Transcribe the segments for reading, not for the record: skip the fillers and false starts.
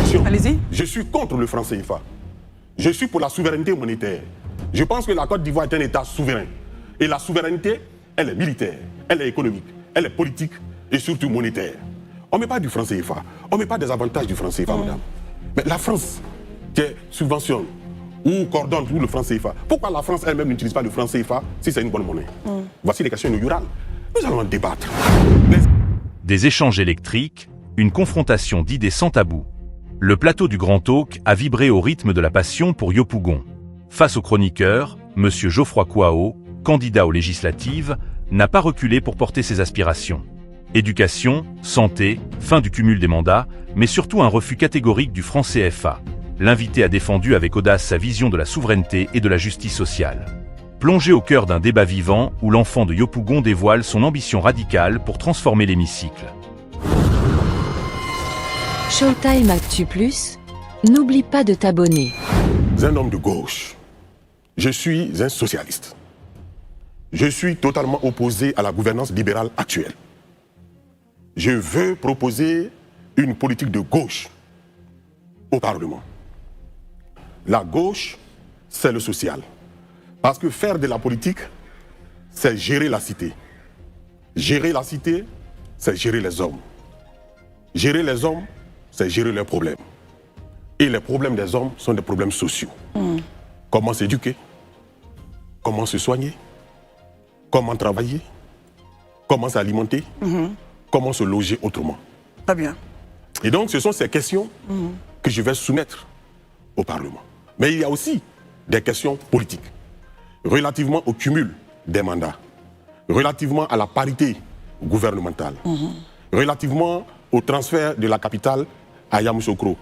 Attention, allez-y. Je suis contre le franc CFA. Je suis pour la souveraineté monétaire. Je pense que la Côte d'Ivoire est un État souverain. Et la souveraineté, elle est militaire, elle est économique, elle est politique et surtout monétaire. On ne met pas du franc CFA, on ne met pas des avantages du franc CFA, madame. Mais la France, qui subventionne ou coordonne tout le franc CFA, pourquoi la France elle-même n'utilise pas le franc CFA si c'est une bonne monnaie? Voici les questions inaugurales. Nous allons en débattre. Des échanges électriques, une confrontation d'idées sans tabou. Le plateau du Grand Talk a vibré au rythme de la passion pour Yopougon. Face au chroniqueur, M. Geoffroy Kouao, candidat aux législatives, n'a pas reculé pour porter ses aspirations. Éducation, santé, fin du cumul des mandats, mais surtout un refus catégorique du franc CFA. L'invité a défendu avec audace sa vision de la souveraineté et de la justice sociale. Plongé au cœur d'un débat vivant où l'enfant de Yopougon dévoile son ambition radicale pour transformer l'hémicycle. Showtime Actu Plus, n'oublie pas de t'abonner. Un homme de gauche. Je suis un socialiste. Je suis totalement opposé à la gouvernance libérale actuelle. Je veux proposer une politique de gauche au Parlement. La gauche, c'est le social. Parce que faire de la politique, c'est gérer la cité. Gérer la cité, c'est gérer les hommes. Gérer les hommes, c'est gérer leurs problèmes. Et les problèmes des hommes sont des problèmes sociaux. Comment s'éduquer? Comment se soigner? Comment travailler? Comment s'alimenter? Comment se loger autrement? Très bien. Et donc, ce sont ces questions que je vais soumettre au Parlement. Mais il y a aussi des questions politiques, relativement au cumul des mandats, relativement à la parité gouvernementale, relativement au transfert de la capitale à Yamoussoukro.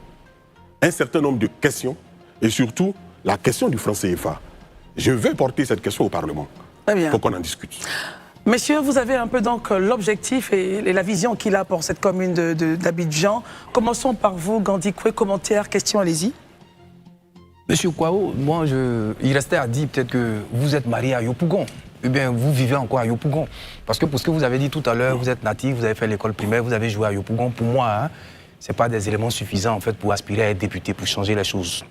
Un certain nombre de questions, et surtout la question du franc CFA. Je vais porter cette question au Parlement. Très bien. Pour qu'on en discute. Messieurs, vous avez un peu donc l'objectif et la vision qu'il a pour cette commune d'Abidjan. Commençons par vous, Gandhi Koué, commentaire, question, allez-y. Monsieur Kouao, moi, il restait à dire peut-être que vous êtes marié à Yopougon. Eh bien, vous vivez encore à Yopougon. Parce que pour ce que vous avez dit tout à l'heure, vous êtes natif, vous avez fait l'école primaire, vous avez joué à Yopougon. Pour moi, ce n'est pas des éléments suffisants en fait, pour aspirer à être député, pour changer les choses.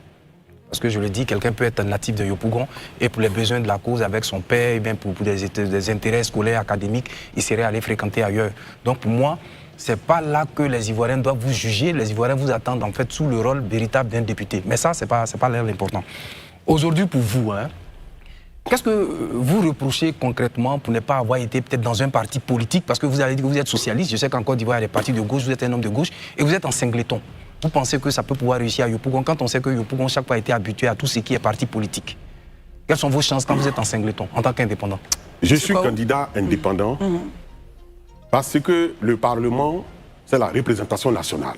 Parce que je le dis, quelqu'un peut être un natif de Yopougon et pour les besoins de la cause avec son père, et bien pour des intérêts scolaires, académiques, il serait allé fréquenter ailleurs. Donc pour moi, ce n'est pas là que les Ivoiriens doivent vous juger. Les Ivoiriens vous attendent en fait sous le rôle véritable d'un député. Mais ça, ce n'est pas l'important. Aujourd'hui, pour vous, qu'est-ce que vous reprochez concrètement pour ne pas avoir été peut-être dans un parti politique? Parce que vous avez dit que vous êtes socialiste. Je sais qu'en Côte d'Ivoire, il y a des partis de gauche, vous êtes un homme de gauche et vous êtes en singleton. Vous pensez que ça peut pouvoir réussir à Yopougon quand on sait que Yopougon chaque fois a été habitué à tout ce qui est parti politique? Quelles sont vos chances quand vous êtes en singleton en tant qu'indépendant? Je suis candidat indépendant parce que le Parlement, c'est la représentation nationale.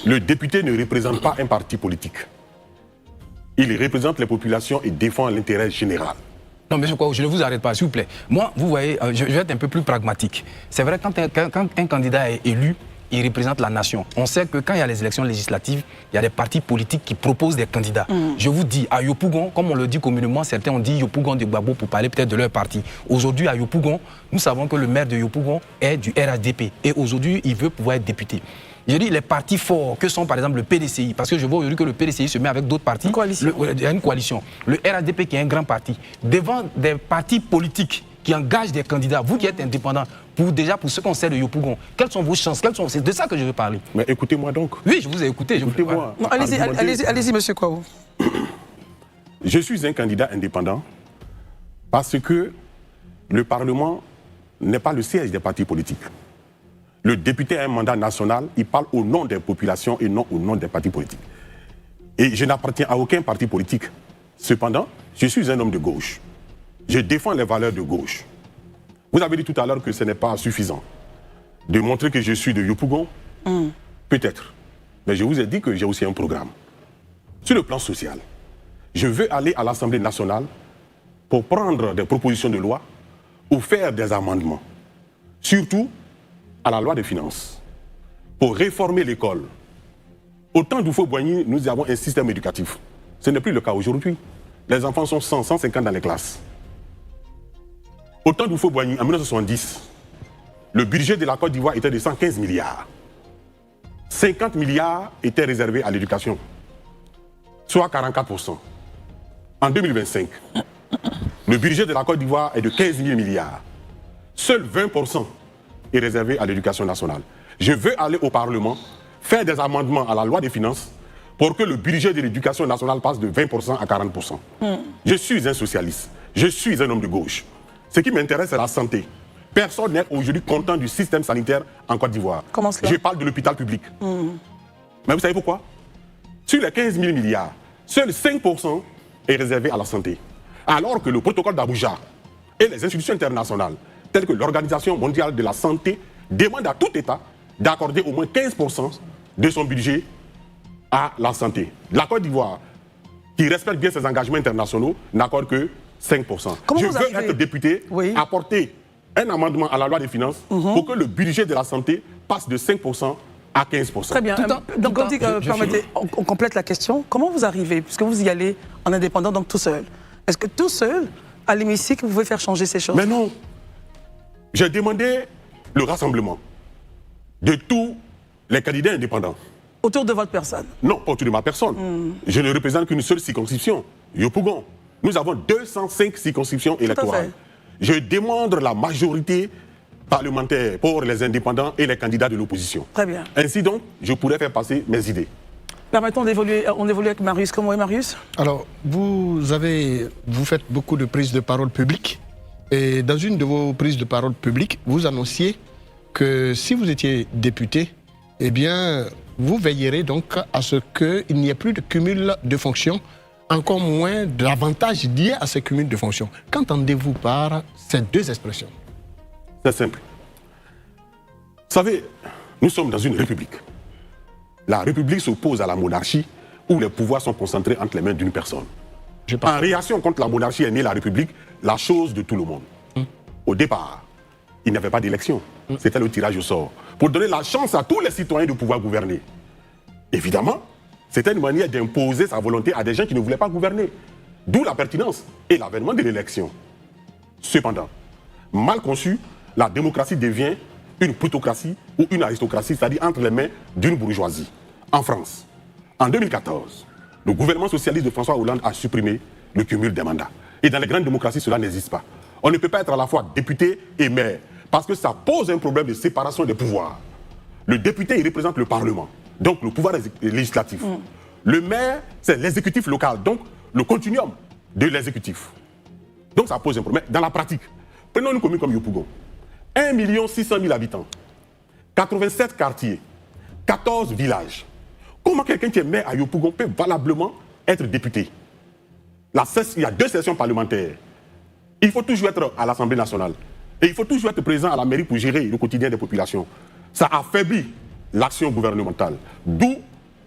Le député ne représente pas un parti politique. Il représente les populations et défend l'intérêt général. Non, monsieur Kouao, je ne vous arrête pas, s'il vous plaît. Moi, vous voyez, je vais être un peu plus pragmatique. C'est vrai, quand un candidat est élu, il représente la nation. On sait que quand il y a les élections législatives, il y a des partis politiques qui proposent des candidats. Je vous dis, à Yopougon, comme on le dit communément, certains ont dit Yopougon de Gbagbo pour parler peut-être de leur parti. Aujourd'hui, à Yopougon, nous savons que le maire de Yopougon est du RHDP. Et aujourd'hui, il veut pouvoir être député. Je dis les partis forts, que sont par exemple le PDCI, parce que je vois aujourd'hui que le PDCI se met avec d'autres partis. Il y a une coalition. Le RHDP qui est un grand parti. Devant des partis politiques qui engagent des candidats, vous qui êtes indépendant, pour ce qu'on sait de Yopougon, quelles sont vos chances? C'est de ça que je veux parler. Mais écoutez-moi donc. Oui, je vous ai écouté. Écoutez-moi. Allez-y, monsieur Kouao. Je suis un candidat indépendant parce que le Parlement n'est pas le siège des partis politiques. Le député a un mandat national, il parle au nom des populations et non au nom des partis politiques. Et je n'appartiens à aucun parti politique. Cependant, je suis un homme de gauche. Je défends les valeurs de gauche. Vous avez dit tout à l'heure que ce n'est pas suffisant de montrer que je suis de Yopougon. Peut-être. Mais je vous ai dit que j'ai aussi un programme. Sur le plan social, je veux aller à l'Assemblée nationale pour prendre des propositions de loi ou faire des amendements. Surtout à la loi des finances. Pour réformer l'école. Au temps d'Oufo-Boigny, nous avons un système éducatif. Ce n'est plus le cas aujourd'hui. Les enfants sont 100, 150 dans les classes. Au temps d'Oufo-Boigny, en 1970, le budget de la Côte d'Ivoire était de 115 milliards. 50 milliards étaient réservés à l'éducation, soit 44%. En 2025, le budget de la Côte d'Ivoire est de 15 000 milliards. Seul 20% est réservé à l'éducation nationale. Je veux aller au Parlement, faire des amendements à la loi des finances pour que le budget de l'éducation nationale passe de 20% à 40%. Je suis un socialiste, je suis un homme de gauche. Ce qui m'intéresse, c'est la santé. Personne n'est aujourd'hui content du système sanitaire en Côte d'Ivoire. Comment cela? Je parle de l'hôpital public. Mais vous savez pourquoi? Sur les 15 000 milliards, seul 5% est réservé à la santé. Alors que le protocole d'Abuja et les institutions internationales, telles que l'Organisation mondiale de la santé, demandent à tout État d'accorder au moins 15% de son budget à la santé. La Côte d'Ivoire, qui respecte bien ses engagements internationaux, n'accorde que 5%. Comment Je vous veux arrivez? être député, Oui. apporter un amendement à la loi des finances pour que le budget de la santé passe de 5% à 15%. Très bien. Donc, Gandhi, permettez, on complète la question. Comment vous arrivez, puisque vous y allez en indépendant, donc tout seul? Est-ce que tout seul, à l'hémicycle, vous pouvez faire changer ces choses? Mais non. J'ai demandé le rassemblement de tous les candidats indépendants. Autour de votre personne? Non, pas autour de ma personne. Je ne représente qu'une seule circonscription, Yopougon. Nous avons 205 circonscriptions électorales. Je demande la majorité parlementaire pour les indépendants et les candidats de l'opposition. Très bien. Ainsi donc, je pourrais faire passer mes idées. Permettons d'évoluer, on évolue avec Marius. Comment est Marius? Alors, vous faites beaucoup de prises de parole publiques. Et dans une de vos prises de parole publiques, vous annonciez que si vous étiez député, eh bien, vous veillerez donc à ce qu'il n'y ait plus de cumul de fonctions, encore moins d'avantages liés à ce cumul de fonctions. Qu'entendez-vous par ces deux expressions? C'est simple. Vous savez, nous sommes dans une république. La république s'oppose à la monarchie où les pouvoirs sont concentrés entre les mains d'une personne. En réaction contre la monarchie est née la république, la chose de tout le monde. Au départ, il n'y avait pas d'élection. C'était le tirage au sort. Pour donner la chance à tous les citoyens de pouvoir gouverner. Évidemment, c'était une manière d'imposer sa volonté à des gens qui ne voulaient pas gouverner. D'où la pertinence et l'avènement de l'élection. Cependant, mal conçue, la démocratie devient une plutocratie ou une aristocratie, c'est-à-dire entre les mains d'une bourgeoisie. En France, en 2014, le gouvernement socialiste de François Hollande a supprimé le cumul des mandats. Et dans les grandes démocraties, cela n'existe pas. On ne peut pas être à la fois député et maire, parce que ça pose un problème de séparation des pouvoirs. Le député, il représente le Parlement, donc le pouvoir législatif. Le maire, c'est l'exécutif local, donc le continuum de l'exécutif. Donc ça pose un problème. Dans la pratique, prenons une commune comme Yopougon. 1 600 000 habitants, 87 quartiers, 14 villages. Comment quelqu'un qui est maire à Yopougon peut valablement être député? Il y a 2 sessions parlementaires. Il faut toujours être à l'Assemblée nationale. Et il faut toujours être présent à la mairie pour gérer le quotidien des populations. Ça affaiblit l'action gouvernementale. D'où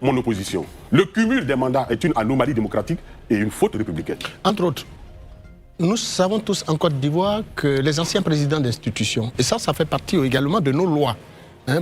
mon opposition. Le cumul des mandats est une anomalie démocratique et une faute républicaine. Entre autres, nous savons tous en Côte d'Ivoire que les anciens présidents d'institutions, et ça fait partie également de nos lois,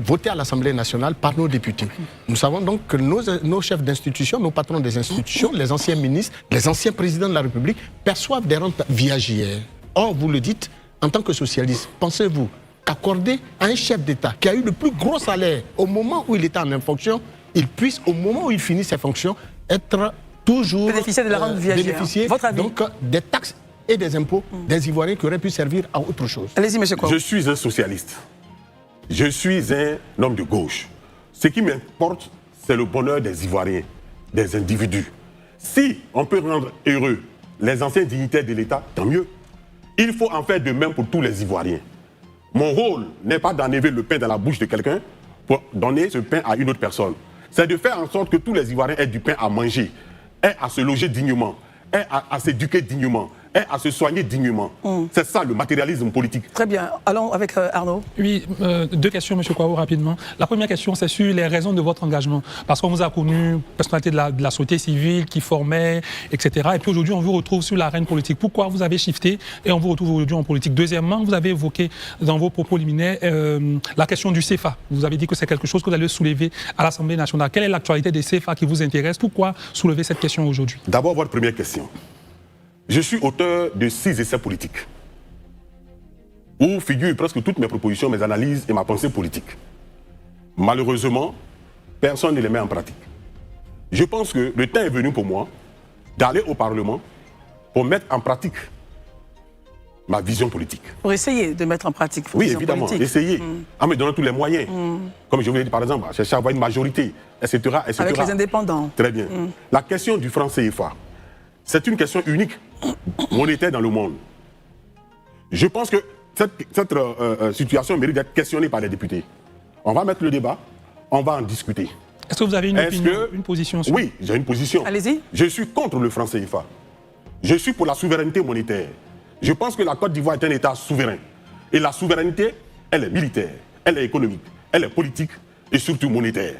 votées à l'Assemblée nationale par nos députés. Nous savons donc que nos chefs d'institutions, nos patrons des institutions, les anciens ministres, les anciens présidents de la République perçoivent des rentes viagères. Or, vous le dites, en tant que socialiste, pensez-vous qu'accorder à un chef d'État qui a eu le plus gros salaire au moment où il était en fonction, il puisse, au moment où il finit ses fonctions, être toujours bénéficier de la rente viagère. Bénéficier Votre avis? donc des taxes et des impôts des Ivoiriens qui auraient pu servir à autre chose. Allez-y, monsieur Kouaou. Je suis un socialiste. Je suis un homme de gauche. Ce qui m'importe, c'est le bonheur des Ivoiriens, des individus. Si on peut rendre heureux les anciens dignitaires de l'État, tant mieux. Il faut en faire de même pour tous les Ivoiriens. Mon rôle n'est pas d'enlever le pain dans la bouche de quelqu'un pour donner ce pain à une autre personne. C'est de faire en sorte que tous les Ivoiriens aient du pain à manger, aient à se loger dignement, aient à s'éduquer dignement, aient à se soigner dignement. C'est ça le matérialisme politique. Très bien. Allons avec Arnaud. Oui, 2 questions, M. Kouaou, rapidement. La première question, c'est sur les raisons de votre engagement. Parce qu'on vous a connu personnalité de la société civile qui formait, etc. Et puis aujourd'hui, on vous retrouve sur l'arène politique. Pourquoi vous avez shifté et on vous retrouve aujourd'hui en politique? Deuxièmement, vous avez évoqué dans vos propos liminaires la question du CFA. Vous avez dit que c'est quelque chose que vous allez soulever à l'Assemblée nationale. Quelle est l'actualité des CFA qui vous intéresse? Pourquoi soulever cette question aujourd'hui? D'abord, votre première question. Je suis auteur de 6 essais politiques où figurent presque toutes mes propositions, mes analyses et ma pensée politique. Malheureusement, personne ne les met en pratique. Je pense que le temps est venu pour moi d'aller au Parlement pour mettre en pratique ma vision politique. Pour essayer de mettre en pratique vos Oui, visions évidemment, politiques. essayer, en me donnant tous les moyens. Comme je vous l'ai dit, par exemple, à chercher à avoir une majorité, etc. etc. Avec les indépendants. Très bien. La question du franc CFA, c'est une question unique, monétaire dans le monde. Je pense que cette situation mérite d'être questionnée par les députés. On va mettre le débat, on va en discuter. Est-ce que vous avez une opinion, une position sur... Oui, j'ai une position. Allez-y. Je suis contre le franc CFA. Je suis pour la souveraineté monétaire. Je pense que la Côte d'Ivoire est un État souverain. Et la souveraineté, elle est militaire, elle est économique, elle est politique et surtout monétaire.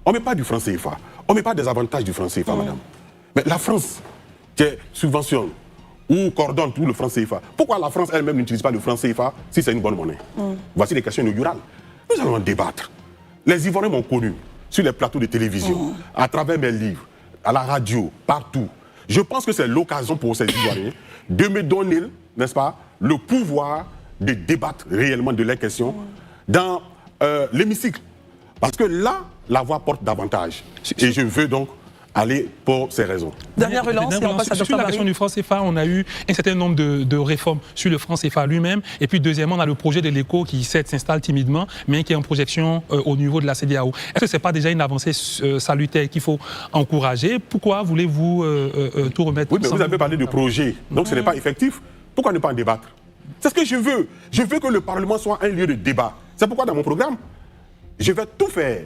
On ne met pas du franc CFA. On ne met pas des avantages du franc CFA, madame. Mais la France, qui subventionne ou coordonne tout le franc CFA, pourquoi la France elle-même n'utilise pas le franc CFA si c'est une bonne monnaie? Voici les questions inaugurales. Nous allons en débattre. Les Ivoiriens m'ont connu sur les plateaux de télévision, à travers mes livres, à la radio, partout. Je pense que c'est l'occasion pour ces Ivoiriens de me donner, n'est-ce pas, le pouvoir de débattre réellement de leurs questions dans l'hémicycle. Parce que là, la voix porte davantage. Et je veux donc aller pour ces raisons. Dernière relance, et on passe à sur Dr. la question du franc CFA, on a eu un certain nombre de réformes sur le franc CFA lui-même. Et puis deuxièmement, on a le projet de l'éco qui certes s'installe timidement, mais qui est en projection au niveau de la CEDEAO. Est-ce que ce n'est pas déjà une avancée salutaire qu'il faut encourager? Pourquoi voulez-vous tout remettre? Oui, mais vous avez parlé de projet, donc ce n'est pas effectif. Pourquoi ne pas en débattre? C'est ce que je veux. Je veux que le Parlement soit un lieu de débat. C'est pourquoi dans mon programme, je vais tout faire,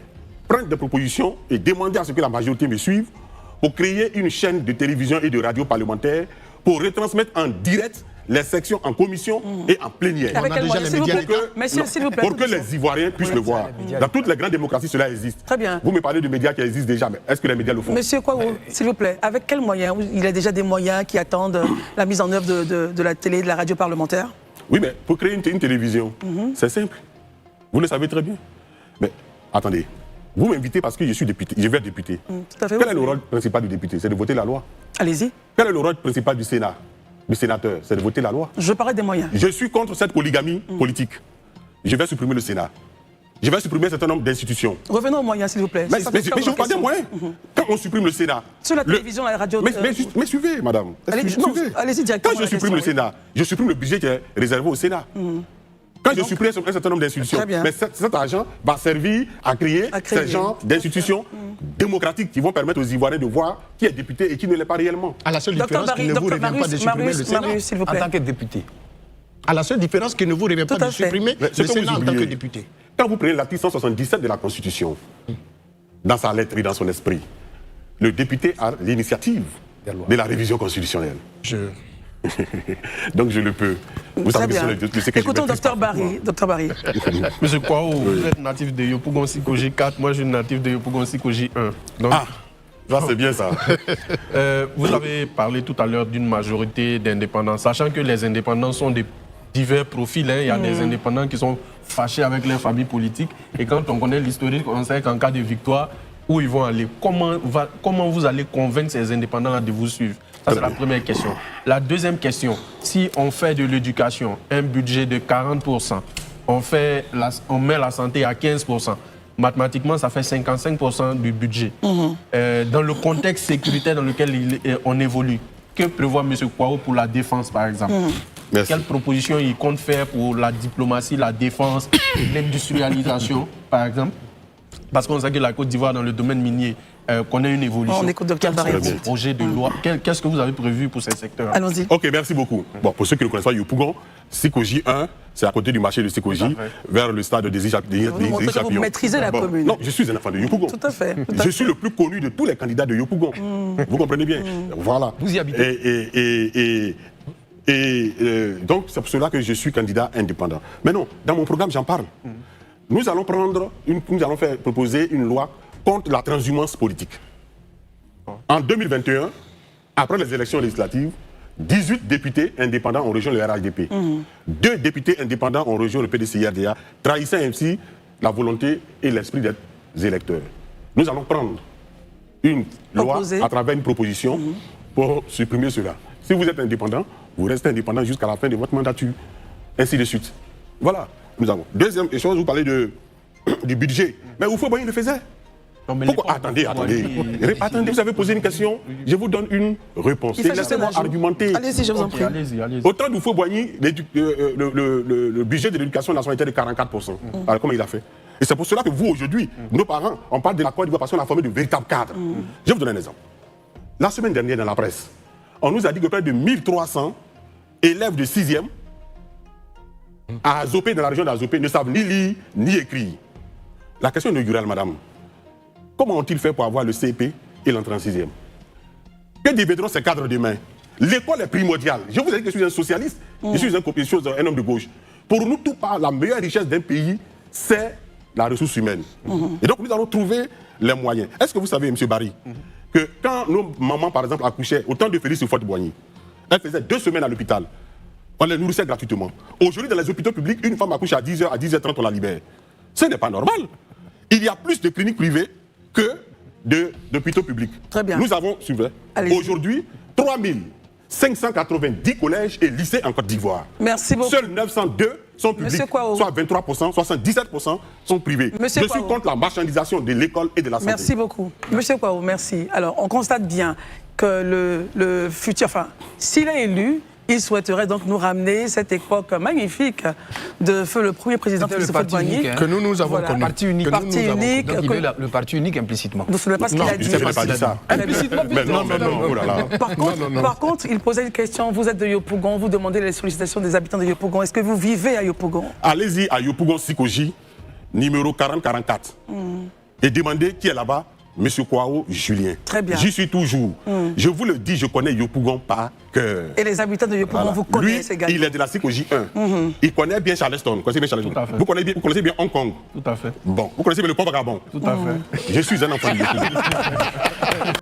prendre des propositions et demander à ce que la majorité me suive pour créer une chaîne de télévision et de radio parlementaire pour retransmettre en direct les sections en commission et en plénière. Avec quel moyen, s'il vous plaît? Monsieur, s'il vous plaît. Pour que les Ivoiriens puissent le voir. Dans toutes les grandes démocraties, cela existe. Très bien. Vous me parlez de médias qui existent déjà, mais est-ce que les médias le font? Monsieur Kouawo, s'il vous plaît, avec quels moyens? Il y a déjà des moyens qui attendent la mise en œuvre de la télé, de la radio parlementaire? Oui, mais pour créer une télévision, c'est simple. Vous le savez très bien. Mais attendez, vous m'invitez parce que je suis député, je vais être député. Tout à fait. Quel est le rôle principal du député? C'est de voter la loi. Allez-y. Quel est le rôle principal du Sénat, du sénateur? C'est de voter la loi. Je parlais des moyens. Je suis contre cette polygamie politique. Je vais supprimer le Sénat. Je vais supprimer un certain nombre d'institutions. Revenons aux moyens, s'il vous plaît. Mais je vous parle des moyens. Quand on supprime le Sénat... Sur la télévision, la radio... Mais suivez, madame. Allez-y directement. Quand je supprime le Sénat, je supprime le budget qui est réservé au Sénat. Quand je supprime un certain nombre d'institutions, mais cet argent va servir à créer ces genres d'institutions démocratiques qui vont permettre aux Ivoiriens de voir qui est député et qui ne l'est pas réellement. À la seule différence qu'il ne vous revient pas de supprimer le Sénat. s'il vous En plaît. tant que député. À la seule différence qu'il ne vous revient pas de supprimer le Sénat en tant que député. Quand vous prenez l'article 177 de la Constitution, dans sa lettre et dans son esprit, le député a l'initiative de la révision constitutionnelle. Donc je le peux. Vous Très savez bien. ce que Écoutons Dr. Barry. Dr. Barry. Monsieur Kouawo, vous êtes natif de Yopougon Sikoji 4, moi je suis natif de Yopougon Sikoji 1. Donc, ça c'est bien ça. vous avez parlé tout à l'heure d'une majorité d'indépendants, sachant que les indépendants sont de divers profils. Il y a des indépendants qui sont fâchés avec leurs familles politiques. Et quand on connaît l'historique, on sait qu'en cas de victoire, où ils vont aller, comment vous allez convaincre ces indépendants-là de vous suivre? Ça, c'est la première question. La deuxième question, si on fait de l'éducation un budget de 40%, on met la santé à 15%, mathématiquement, ça fait 55% du budget. Dans le contexte sécuritaire dans lequel on évolue, que prévoit M. Kouawo pour la défense, par exemple? Quelles propositions il compte faire pour la diplomatie, la défense, l'industrialisation, par exemple? Parce qu'on sait que la Côte d'Ivoire, dans le domaine minier, connaît une évolution. On écoute Dr. Barry. Quels sont vos projets de loi? Qu'est-ce que vous avez prévu pour ces secteurs? Allons-y. Ok, merci beaucoup. Bon, pour ceux qui ne connaissent pas Yopougon, Sikoji 1, c'est à côté du marché de Sikoji, vers le stade des Vous maîtrisez la commune. Non, je suis un enfant de Yopougon. Tout à fait. Je suis le plus connu de tous les candidats de Yopougon. Vous comprenez bien? Voilà. Vous y habitez. Donc, c'est pour cela que je suis candidat indépendant. Mais non, dans mon programme, j'en parle. Nous allons proposer une loi contre la transhumance politique. En 2021, après les élections législatives, 18 députés indépendants ont rejoint le RHDP. 2 députés indépendants ont rejoint le PDCI-RDA, trahissant ainsi la volonté et l'esprit des électeurs. Nous allons prendre une loi à travers une proposition pour supprimer cela. Si vous êtes indépendant, vous restez indépendant jusqu'à la fin de votre mandature. Ainsi de suite. Voilà. Nous avons. Deuxième chose, vous parlez du budget. Mais Houphouët-Boigny le faisait. Non, mais Pourquoi? Attendez, vous avez posé une question, je vous donne une réponse. Laissez-moi argumenter. Allez-y, je vous en prie. Allez-y. Au temps d'Oufo-Boigny, le budget de l'éducation nationale était de 44%. Alors comment il a fait? Et c'est pour cela que vous, aujourd'hui, nos parents, on parle de la Côte d'Ivoire parce qu'on a formé de véritables cadres. Je vais vous donner un exemple. La semaine dernière, dans la presse, on nous a dit que près de 1300 élèves de 6e à Azopé, dans la région d'Azopé, ne savent ni lire ni écrire. La question est inaugurale, madame. Comment ont-ils fait pour avoir le CP et l'entrée en 6e? Que deviendront ces cadres demain? L'école est primordiale. Je vous ai dit que je suis un socialiste, je suis un homme de gauche. Pour nous, tout part, la meilleure richesse d'un pays, c'est la ressource humaine. Et donc, nous allons trouver les moyens. Est-ce que vous savez, M. Barry, que quand nos mamans, par exemple, accouchaient au temps de Félix Houphouët-Boigny, elles faisaient 2 semaines à l'hôpital. On les nourrissait gratuitement. Aujourd'hui, dans les hôpitaux publics, une femme accouche à 10h, à 10h30, on la libère. Ce n'est pas normal. Il y a plus de cliniques privées que d'hôpitaux publics. Très bien. Nous avons, aujourd'hui, 3590 collèges et lycées en Côte d'Ivoire. Merci beaucoup. Seuls 902 sont publics, soit 23%, soit 77% sont privés. Je suis contre la marchandisation de l'école et de la santé. Merci beaucoup. Monsieur Kouaou, merci. Alors, on constate bien que le futur, enfin, s'il est élu, il souhaiterait donc nous ramener cette époque magnifique de feu le premier président Félix Houphouët-Boigny. Unique, que nous avons connu. Parti unique. Parti unique. Donc il veut le parti unique implicitement. Vous ne savez pas ce qu'il a dit. Je n'ai pas dit ça. Implicitement, Mais non, oh là là. Par contre, il posait une question. Vous êtes de Yopougon, vous demandez les sollicitations des habitants de Yopougon. Est-ce que vous vivez à Yopougon? Allez-y à Yopougon Sikoji, numéro 4044. Et demandez qui est là-bas. Monsieur Kouaou Julien. Très bien. J'y suis toujours. Je vous le dis, je connais Yopougon par cœur. Et les habitants de Yopougon vous connaissent également. Il est de la Sikoji 1. Il connaît bien Charleston. Vous connaissez bien Charleston. Vous connaissez bien Hong Kong. Tout à fait. Bon, vous connaissez bien le port Vagabond. Tout à fait. Je suis un enfant de Yopougon.